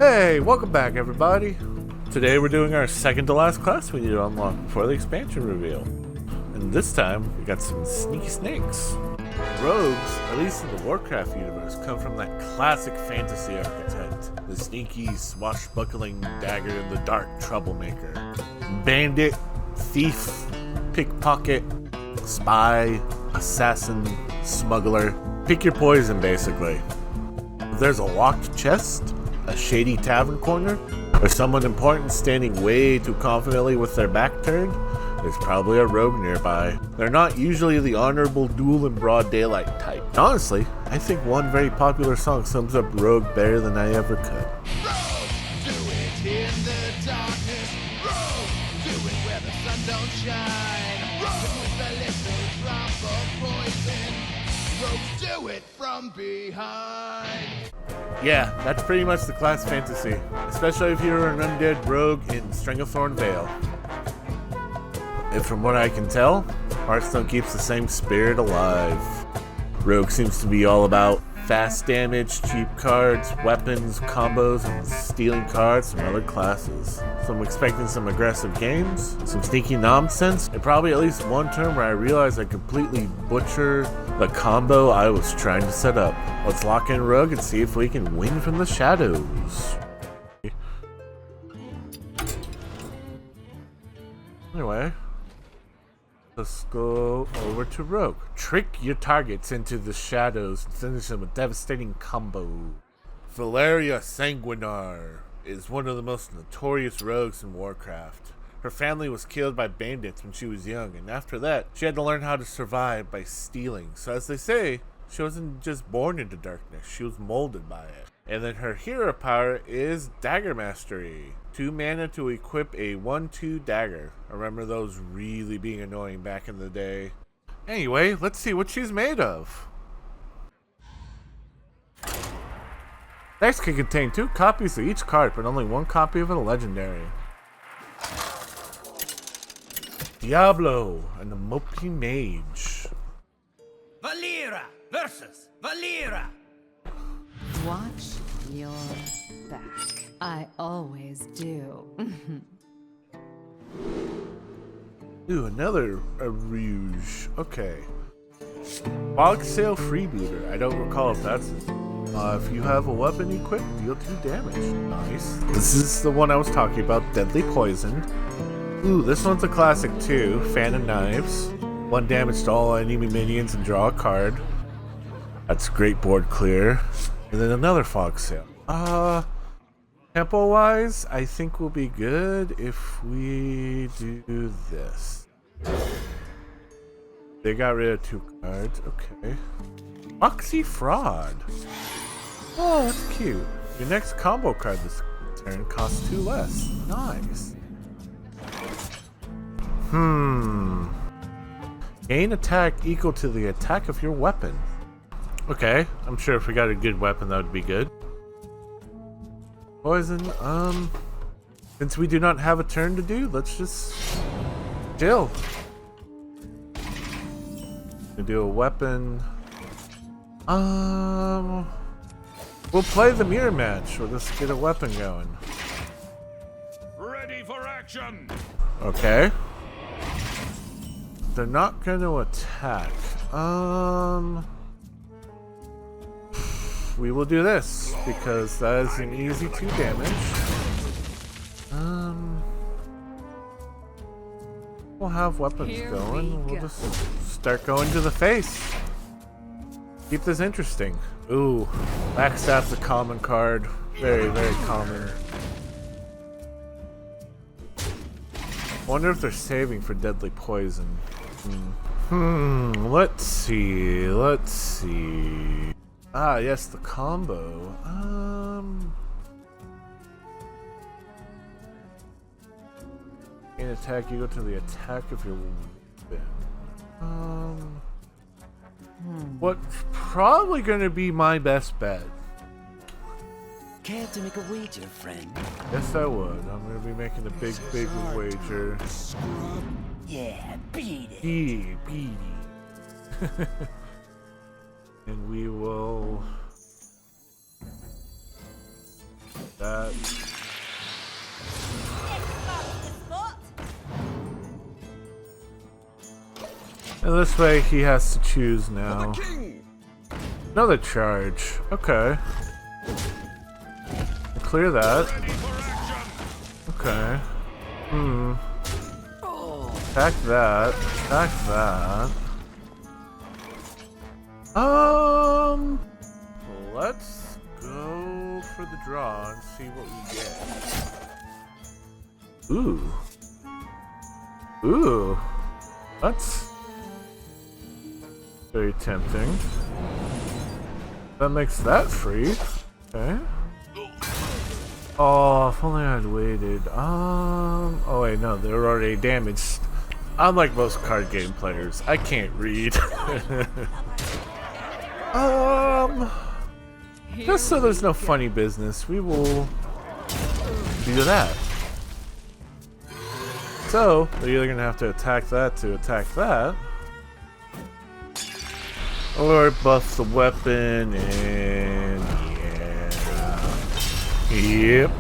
Hey, welcome back everybody. Today we're doing our second to last class we need to unlock before the expansion reveal. And this time, we got some sneaky snakes. Rogues, at least in the Warcraft universe, come from that classic fantasy archetype. The sneaky, swashbuckling dagger in the dark troublemaker. Bandit, thief, pickpocket, spy, assassin, smuggler. Pick your poison, basically. If there's a locked chest, a shady tavern corner, or someone important standing way too confidently with their back turned, there's probably a rogue nearby. They're not usually the honorable duel in broad daylight type. And honestly, I think one very popular song sums up rogue better than I ever could. Rogue, do it in the darkness. Rogue, do it where the sun don't shine. Rogue, with a little drop of poison. Rogue, do it from behind. Yeah, that's pretty much the class fantasy, especially if you're an undead rogue in Stranglethorn Vale. And from what I can tell, Hearthstone keeps the same spirit alive. Rogue seems to be all about fast damage, cheap cards, weapons, combos, and stealing cards from other classes. So I'm expecting some aggressive games, some sneaky nonsense, and probably at least one turn where I realize I completely butcher the combo I was trying to set up. Let's lock in Rogue and see if we can win from the shadows. Anyway, let's go over to Rogue. Trick your targets into the shadows and finish them with devastating combo. Valeria Sanguinar is one of the most notorious rogues in Warcraft. Her family was killed by bandits when she was young, and after that, she had to learn how to survive by stealing. So as they say, she wasn't just born into darkness, she was molded by it. And then her hero power is Dagger Mastery. 2 mana to equip a 1/2 dagger. I remember those really being annoying back in the day. Anyway, let's see what she's made of. Decks can contain 2 copies of each card, but only 1 copy of a legendary. Diablo, and the Mopey Mage. Valera versus Valera. Watch your back. I always do. Ooh, another Rouge. Okay. Fog Sail Freebooter. I don't recall if that's it. If you have a weapon equipped, deal 2 damage. Nice. This is the one I was talking about, Deadly Poison. Ooh, this one's a classic too. Fan of Knives. 1 damage to all enemy minions and draw a card. That's great board clear. And then another Fog Sail. Tempo-wise, I think we'll be good if we do this. They got rid of 2 cards. Okay. Oxy Fraud. Oh, that's cute. Your next combo card this turn costs 2 less. Nice. Gain attack equal to the attack of your weapon. Okay, I'm sure if we got a good weapon that would be good. Poison, since we do not have a turn to do, let's just chill. We do a weapon. We'll play the mirror match. We'll just get a weapon going. Ready for action. Okay. They're not going to attack. We will do this because that is an easy 2 damage. We'll have weapons going. We'll just start going to the face. Keep this interesting. Ooh, Backstaff's a common card. Very, very common. Wonder if they're saving for Deadly Poison. Let's see. Ah, yes, the combo. Gain attack equal to the attack of your weapon. What's probably gonna be my best bet? Care to make a wager, friend? Yes, I would. I'm gonna be making a big wager. Yeah, beat it. Yeah, beat it. And we will That. And this way he has to choose now. Another charge. Okay. Clear that. Okay. Attack that. Attack that. Let's go for the draw and see what we get. Ooh. Ooh. That's very tempting. That makes that free. Okay. Oh, if only I'd waited. Oh wait, no, they're already damaged. Unlike most card game players, I can't read. Just so there's no funny business, we will do that. So, we're either gonna have to attack that to attack that, or buff the weapon and yep.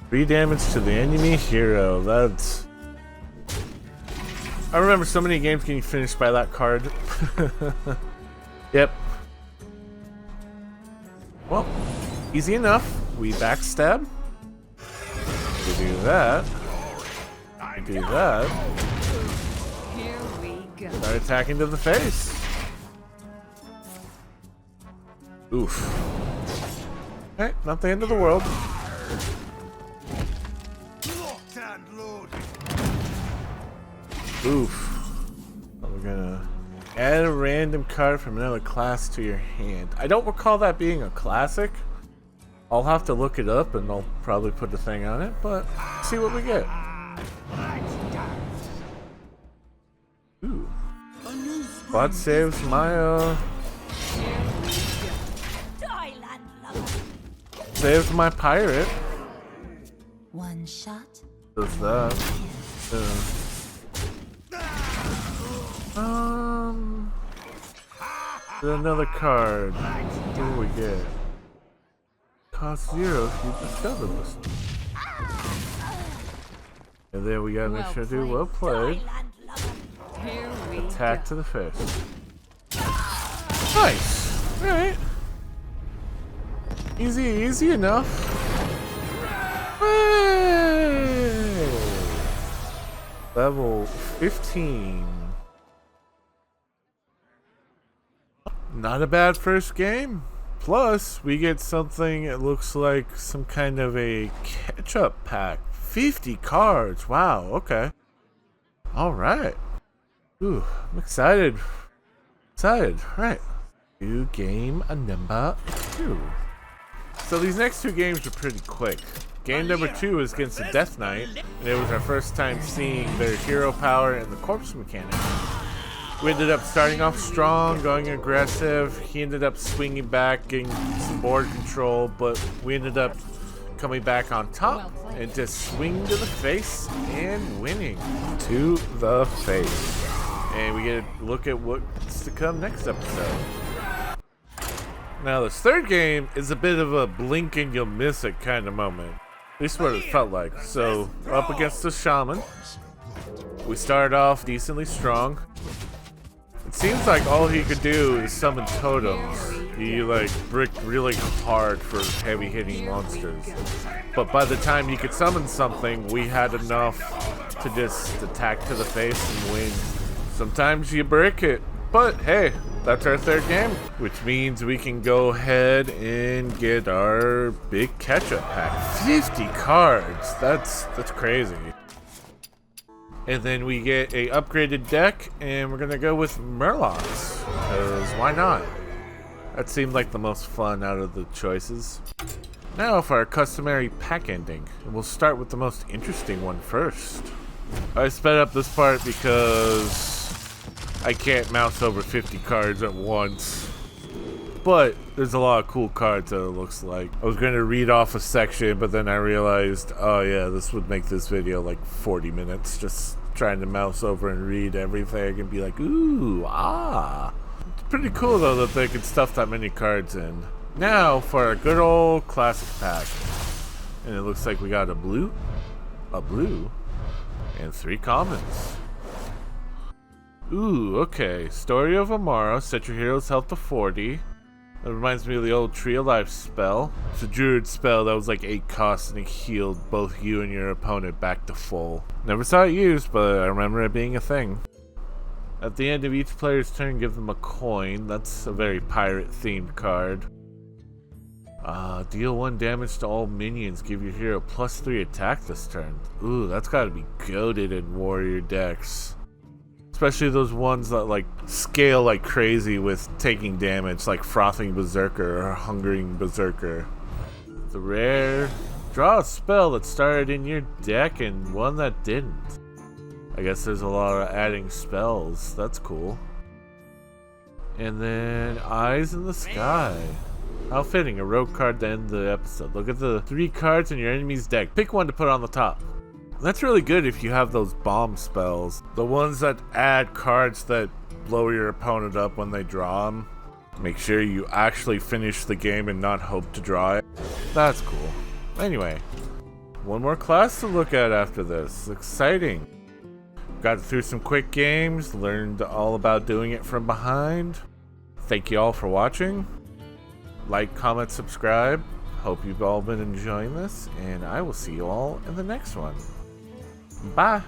3 damage to the enemy hero. That's. I remember so many games getting finished by that card. Yep. Well, easy enough. We backstab. We do that. We do that. Here we go. Start attacking to the face. Oof. Okay, not the end of the world. Oof. We're gonna add a random card from another class to your hand. I don't recall that being a classic. I'll have to look it up and I'll probably put the thing on it, but see what we get. Ooh. Bot saves my saves my pirate. One shot. Does that. Another card. What do we get? Cost 0 if you discover this. And then we got an extra do well played. Here we Attack go. to the face. Nice. Alright. Easy enough. Hey! Level 15. Not a bad first game. Plus, we get something that looks like some kind of a catch-up pack. 50 cards. Wow, okay. Alright. Ooh, I'm excited. Right. Do game number 2. So these next 2 games are pretty quick. Game number 2 is against the Death Knight, and it was our first time seeing their hero power and the corpse mechanic. We ended up starting off strong, going aggressive. He ended up swinging back, getting some board control, but we ended up coming back on top and just swinging to the face and winning. To the face. And we get to look at what's to come next episode. Now this third game is a bit of a blink and you'll miss it kind of moment. At least what it felt like. So, up against the shaman. We started off decently strong. It seems like all he could do is summon totems. He like bricked really hard for heavy hitting monsters. But by the time he could summon something, we had enough to just attack to the face and win. Sometimes you brick it, but hey, that's our third game, which means we can go ahead and get our big catch-up pack. 50 cards, that's crazy. And then we get a upgraded deck, and we're gonna go with Murlocs, because why not? That seemed like the most fun out of the choices. Now for our customary pack ending, and we'll start with the most interesting one first. I sped up this part because I can't mouse over 50 cards at once. But there's a lot of cool cards that it looks like. I was going to read off a section, but then I realized, oh yeah, this would make this video like 40 minutes. Just trying to mouse over and read everything and be like, ooh, ah. It's pretty cool though that they could stuff that many cards in. Now for a good old classic pack. And it looks like we got a blue, and 3 commons. Ooh, okay. Story of Amara. Set your hero's health to 40. That reminds me of the old Tree of Life spell. It's a druid spell that was like 8 costs and it healed both you and your opponent back to full. Never saw it used, but I remember it being a thing. At the end of each player's turn, give them a coin. That's a very pirate-themed card. Deal 1 damage to all minions. Give your hero +3 attack this turn. Ooh, that's gotta be goated in warrior decks. Especially those ones that like scale like crazy with taking damage, like Frothing Berserker or Hungering Berserker. The rare, draw a spell that started in your deck and one that didn't. I guess there's a lot of adding spells. That's cool. And then Eyes in the Sky. How fitting, a rogue card to end the episode. Look at the 3 cards in your enemy's deck. Pick one to put on the top. That's really good if you have those bomb spells. The ones that add cards that blow your opponent up when they draw them. Make sure you actually finish the game and not hope to draw it. That's cool. Anyway, one more class to look at after this. Exciting. Got through some quick games, learned all about doing it from behind. Thank you all for watching. Like, comment, subscribe. Hope you've all been enjoying this, and I will see you all in the next one. Bye.